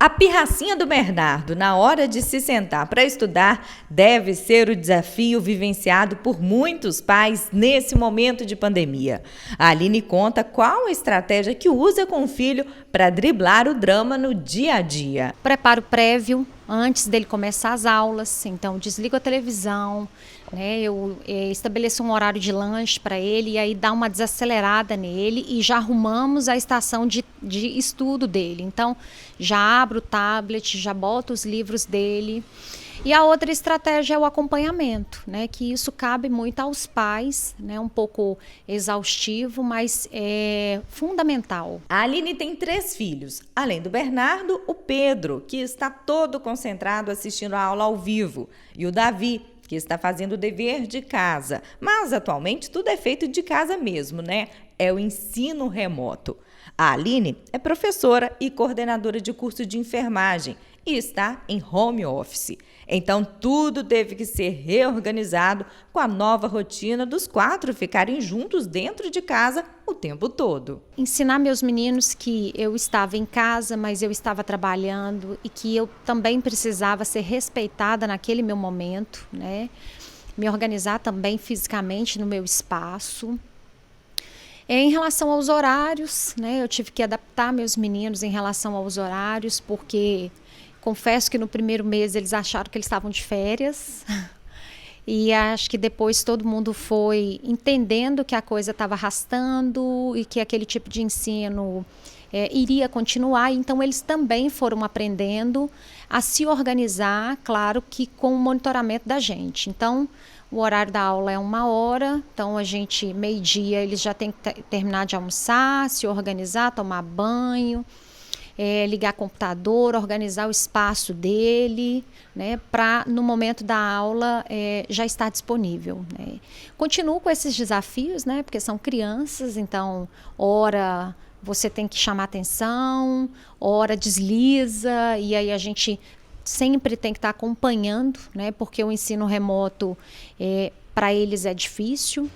A pirracinha do Bernardo, na hora de se sentar para estudar, deve ser o desafio vivenciado por muitos pais nesse momento de pandemia. A Aline conta qual a estratégia que usa com o filho para driblar o drama no dia a dia. Preparo prévio, antes dele começar as aulas, então desligo a televisão, né? Eu estabeleço um horário de lanche para ele e aí dá uma desacelerada nele e já arrumamos a estação de estudo dele. Então já abro o tablet, já boto os livros dele. E a outra estratégia é o acompanhamento, né? Que isso cabe muito aos pais, né? Um pouco exaustivo, mas é fundamental. A Aline tem 3 filhos, além do Bernardo, o Pedro, que está todo concentrado assistindo a aula ao vivo, e o Davi, que está fazendo o dever de casa. Mas atualmente tudo é feito de casa mesmo, né? É o ensino remoto. A Aline é professora e coordenadora de curso de enfermagem e está em home office. Então, tudo teve que ser reorganizado com a nova rotina dos 4 ficarem juntos dentro de casa o tempo todo. Ensinar meus meninos que eu estava em casa, mas eu estava trabalhando e que eu também precisava ser respeitada naquele meu momento, né? Me organizar também fisicamente no meu espaço. Em relação aos horários, né? Eu tive que adaptar meus meninos em relação aos horários, porque confesso que no primeiro mês eles acharam que eles estavam de férias e acho que depois todo mundo foi entendendo que a coisa estava arrastando e que aquele tipo de ensino iria continuar. Então eles também foram aprendendo a se organizar, claro que com o monitoramento da gente. Então o horário da aula é 1 hora, então a gente, meio-dia, eles já têm que terminar de almoçar, se organizar, tomar banho, ligar computador, organizar o espaço dele, né, para no momento da aula já estar disponível, né. Continuo com esses desafios, né, porque são crianças, então hora você tem que chamar atenção, hora desliza, e aí a gente sempre tem que estar acompanhando, né, porque o ensino remoto para eles é difícil.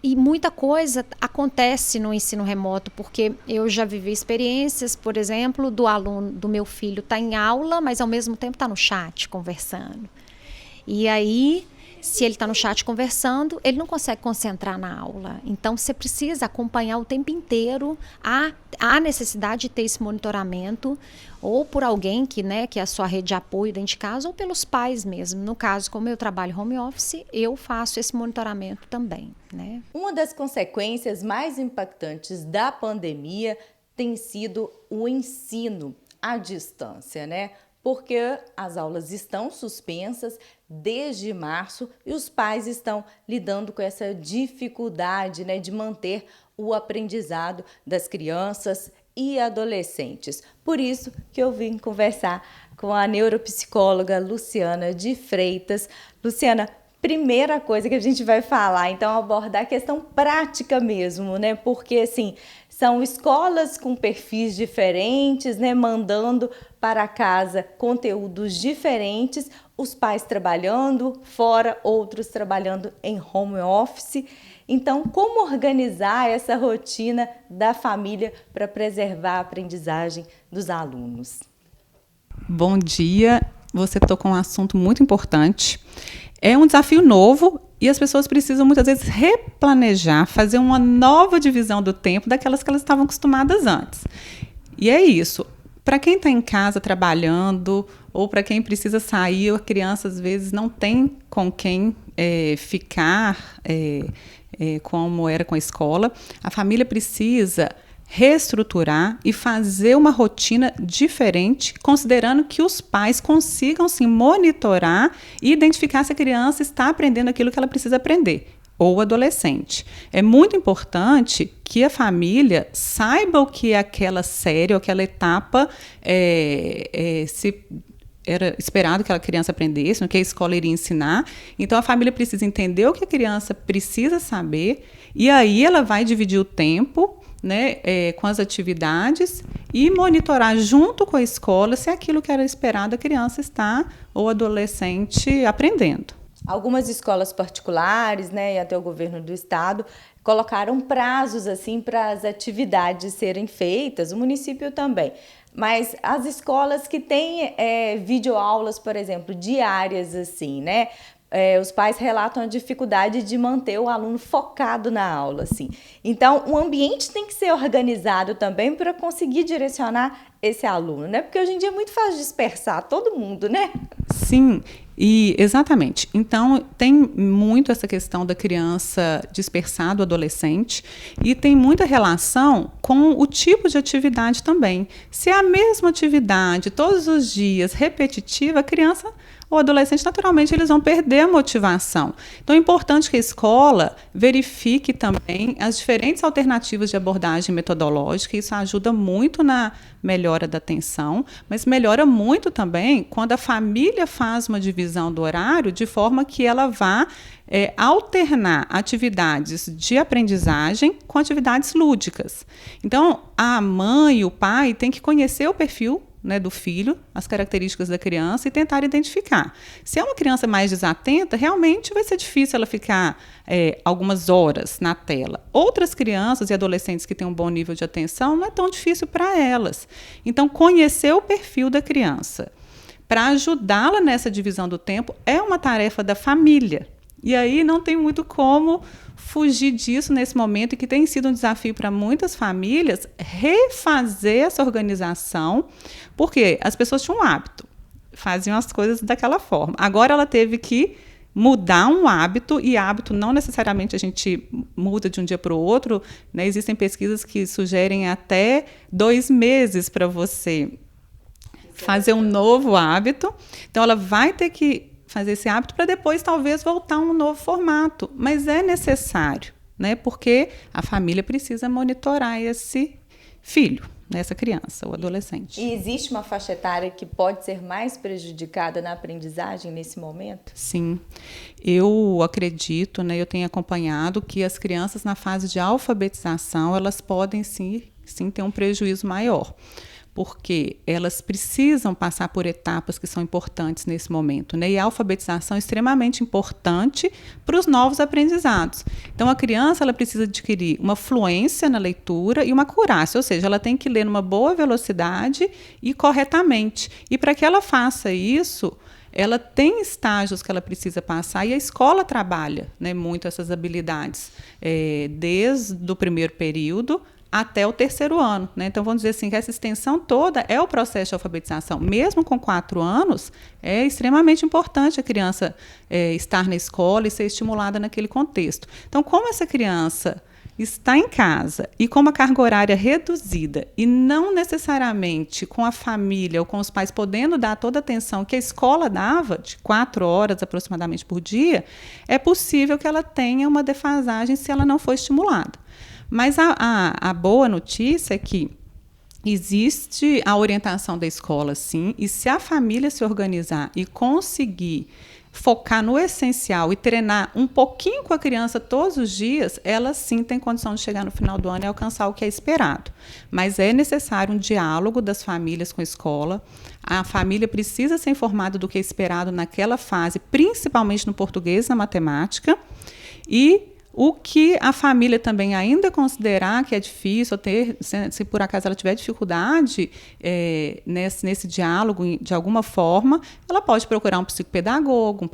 E muita coisa acontece no ensino remoto, porque eu já vivi experiências, por exemplo, do aluno, do meu filho estar em aula, mas ao mesmo tempo está no chat conversando. E aí, se ele está no chat conversando, ele não consegue concentrar na aula. Então, você precisa acompanhar o tempo inteiro. Há necessidade de ter esse monitoramento, ou por alguém que é a sua rede de apoio dentro de casa, ou pelos pais mesmo. No caso, como eu trabalho home office, eu faço esse monitoramento também, né? Uma das consequências mais impactantes da pandemia tem sido o ensino à distância, né? Porque as aulas estão suspensas desde março e os pais estão lidando com essa dificuldade, né, de manter o aprendizado das crianças e adolescentes. Por isso que eu vim conversar com a neuropsicóloga Luciana de Freitas. Luciana, primeira coisa que a gente vai falar, então, abordar a questão prática mesmo, né? Porque, assim, são escolas com perfis diferentes, né? Mandando para casa conteúdos diferentes, os pais trabalhando fora, outros trabalhando em home office. Então, como organizar essa rotina da família para preservar a aprendizagem dos alunos? Bom dia, você tocou um assunto muito importante. É um desafio novo e as pessoas precisam muitas vezes replanejar, fazer uma nova divisão do tempo daquelas que elas estavam acostumadas antes. E é isso. Para quem está em casa trabalhando ou para quem precisa sair, a criança às vezes não tem com quem ficar como era com a escola, a família precisa reestruturar e fazer uma rotina diferente, considerando que os pais consigam sim monitorar e identificar se a criança está aprendendo aquilo que ela precisa aprender, ou adolescente. É muito importante que a família saiba o que é aquela série ou aquela etapa se era esperado que a criança aprendesse, o que a escola iria ensinar. Então, a família precisa entender o que a criança precisa saber e aí ela vai dividir o tempo, né, com as atividades e monitorar junto com a escola se aquilo que era esperado a criança está ou adolescente aprendendo. Algumas escolas particulares, né, e até o governo do estado colocaram prazos assim para as atividades serem feitas, o município também. Mas as escolas que têm videoaulas, por exemplo, diárias assim, né? Os pais relatam a dificuldade de manter o aluno focado na aula, assim. Então, o ambiente tem que ser organizado também para conseguir direcionar esse aluno, né? Porque hoje em dia é muito fácil dispersar todo mundo, né? Sim, e exatamente. Então, tem muito essa questão da criança dispersar, do adolescente, e tem muita relação com o tipo de atividade também. Se é a mesma atividade todos os dias, repetitiva, a criança ou adolescente, naturalmente, eles vão perder a motivação. Então, é importante que a escola verifique também as diferentes alternativas de abordagem metodológica. Isso ajuda muito na melhora da atenção, mas melhora muito também quando a família faz uma divisão do horário de forma que ela vá alternar atividades de aprendizagem com atividades lúdicas. Então, a mãe e o pai têm que conhecer o perfil, né, do filho, as características da criança e tentar identificar. Se é uma criança mais desatenta, realmente vai ser difícil ela ficar algumas horas na tela. Outras crianças e adolescentes que têm um bom nível de atenção, não é tão difícil para elas. Então, conhecer o perfil da criança para ajudá-la nessa divisão do tempo é uma tarefa da família. E aí não tem muito como fugir disso nesse momento, e que tem sido um desafio para muitas famílias refazer essa organização, porque as pessoas tinham um hábito, faziam as coisas daquela forma. Agora ela teve que mudar um hábito, e hábito não necessariamente a gente muda de um dia para o outro, né? Existem pesquisas que sugerem até 2 meses para você fazer um novo hábito. Então ela vai ter que fazer esse hábito para depois talvez voltar a um novo formato, mas é necessário, né? Porque a família precisa monitorar esse filho, né? Essa criança ou adolescente. E existe uma faixa etária que pode ser mais prejudicada na aprendizagem nesse momento? Sim, eu acredito, né? Eu tenho acompanhado que as crianças na fase de alfabetização, elas podem sim ter um prejuízo maior, porque elas precisam passar por etapas que são importantes nesse momento, né? E a alfabetização é extremamente importante para os novos aprendizados. Então, a criança ela precisa adquirir uma fluência na leitura e uma acurácia, ou seja, ela tem que ler numa boa velocidade e corretamente. E para que ela faça isso, ela tem estágios que ela precisa passar, e a escola trabalha, né, muito essas habilidades, desde o primeiro período até o 3º ano, né? Então, vamos dizer assim, que essa extensão toda é o processo de alfabetização. Mesmo com 4 anos, é extremamente importante a criança estar na escola e ser estimulada naquele contexto. Então, como essa criança está em casa e com uma carga horária reduzida, e não necessariamente com a família ou com os pais podendo dar toda a atenção que a escola dava, de 4 horas aproximadamente por dia, é possível que ela tenha uma defasagem se ela não for estimulada. Mas a boa notícia é que existe a orientação da escola, sim, e se a família se organizar e conseguir focar no essencial e treinar um pouquinho com a criança todos os dias, ela sim tem condição de chegar no final do ano e alcançar o que é esperado. Mas é necessário um diálogo das famílias com a escola. A família precisa ser informada do que é esperado naquela fase, principalmente no português e na matemática, e o que a família também ainda considerar que é difícil, se por acaso ela tiver dificuldade nesse diálogo, de alguma forma, ela pode procurar um psicopedagogo,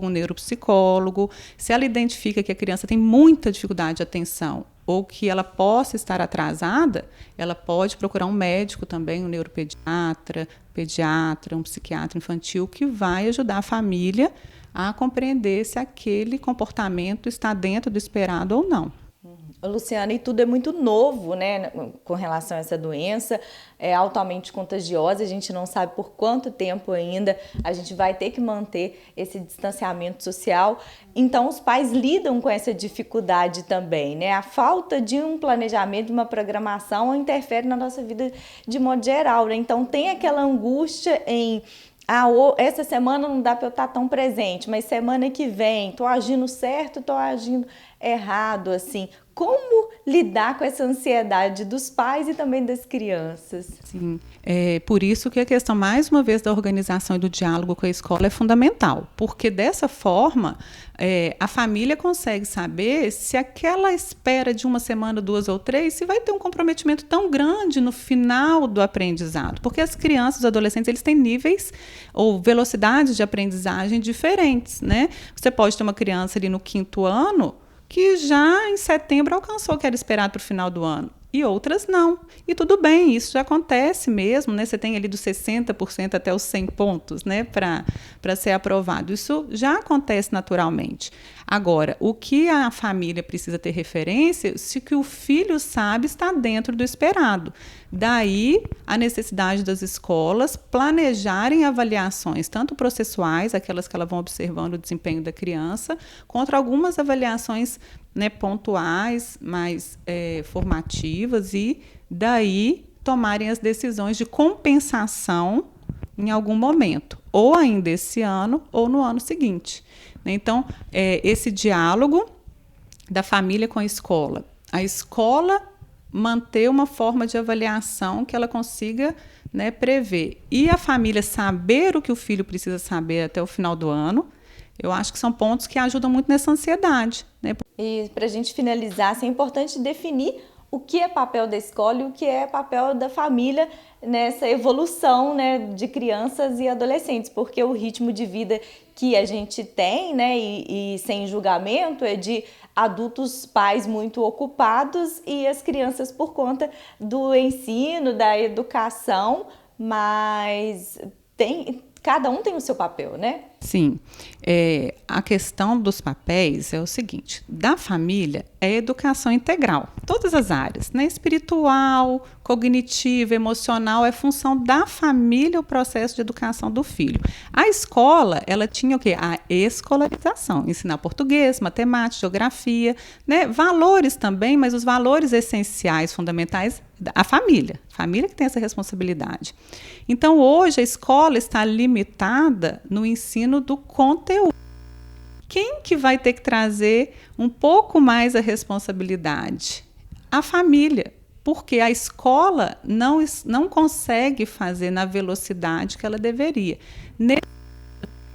um neuropsicólogo. Se ela identifica que a criança tem muita dificuldade de atenção ou que ela possa estar atrasada, ela pode procurar um médico também, um neuropediatra, pediatra, um psiquiatra infantil, que vai ajudar a família a compreender se aquele comportamento está dentro do esperado ou não. Luciana, e tudo é muito novo, né, com relação a essa doença, é altamente contagiosa, a gente não sabe por quanto tempo ainda a gente vai ter que manter esse distanciamento social. Então, os pais lidam com essa dificuldade também, né? A falta de um planejamento, de uma programação, interfere na nossa vida de modo geral, né? Então, tem aquela angústia em essa semana não dá para eu estar tão presente, mas semana que vem estou agindo certo, estou agindo errado, assim. Como lidar com essa ansiedade dos pais e também das crianças? Sim, é por isso que a questão, mais uma vez, da organização e do diálogo com a escola é fundamental, porque dessa forma a família consegue saber se aquela espera de uma semana, 2 ou 3, se vai ter um comprometimento tão grande no final do aprendizado, porque as crianças, os adolescentes, eles têm níveis ou velocidades de aprendizagem diferentes, né? Você pode ter uma criança ali no 5º ano que já em setembro alcançou o que era esperado para o final do ano, e outras não. E tudo bem, isso já acontece mesmo, né? Você tem ali dos 60% até os 100 pontos, né, para ser aprovado. Isso já acontece naturalmente. Agora, o que a família precisa ter referência, se o que o filho sabe está dentro do esperado. Daí a necessidade das escolas planejarem avaliações, tanto processuais, aquelas que elas vão observando o desempenho da criança, contra algumas avaliações, né, pontuais, mais formativas, e daí tomarem as decisões de compensação em algum momento, ou ainda esse ano ou no ano seguinte. Então, esse diálogo da família com a escola manter uma forma de avaliação que ela consiga, né, prever, e a família saber o que o filho precisa saber até o final do ano, eu acho que são pontos que ajudam muito nessa ansiedade, né? E para a gente finalizar, assim, é importante definir o que é papel da escola e o que é papel da família nessa evolução, né, de crianças e adolescentes, porque o ritmo de vida que a gente tem, né, e sem julgamento, é de adultos pais muito ocupados e as crianças por conta do ensino, da educação, mas cada um tem o seu papel, né? Sim, a questão dos papéis é o seguinte: da família é educação integral, todas as áreas, né? Espiritual, cognitiva, emocional, é função da família o processo de educação do filho. A escola, ela tinha o quê? A escolarização, ensinar português, matemática, geografia, né? Valores também, mas os valores essenciais, fundamentais, a família que tem essa responsabilidade. Então, hoje, a escola está limitada no ensino do conteúdo. Quem que vai ter que trazer um pouco mais a responsabilidade? A família, porque a escola não consegue fazer na velocidade que ela deveria.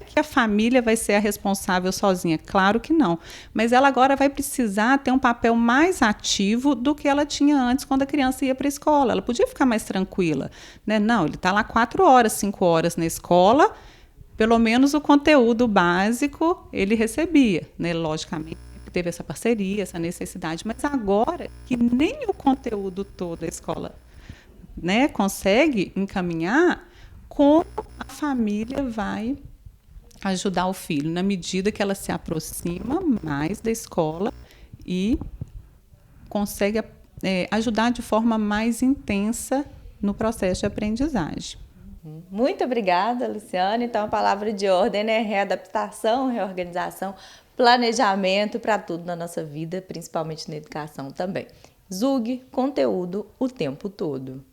Que a família vai ser a responsável sozinha? Claro que não. Mas ela agora vai precisar ter um papel mais ativo do que ela tinha antes, quando a criança ia para a escola. Ela podia ficar mais tranquila, né? Não, ele está lá 4 horas, 5 horas na escola, pelo menos o conteúdo básico ele recebia, né? Logicamente, teve essa parceria, essa necessidade, mas agora que nem o conteúdo todo a escola, né, consegue encaminhar, como a família vai ajudar o filho, na medida que ela se aproxima mais da escola e consegue ajudar de forma mais intensa no processo de aprendizagem. Muito obrigada, Luciana. Então, a palavra de ordem é readaptação, reorganização, planejamento para tudo na nossa vida, principalmente na educação também. Zug, conteúdo o tempo todo.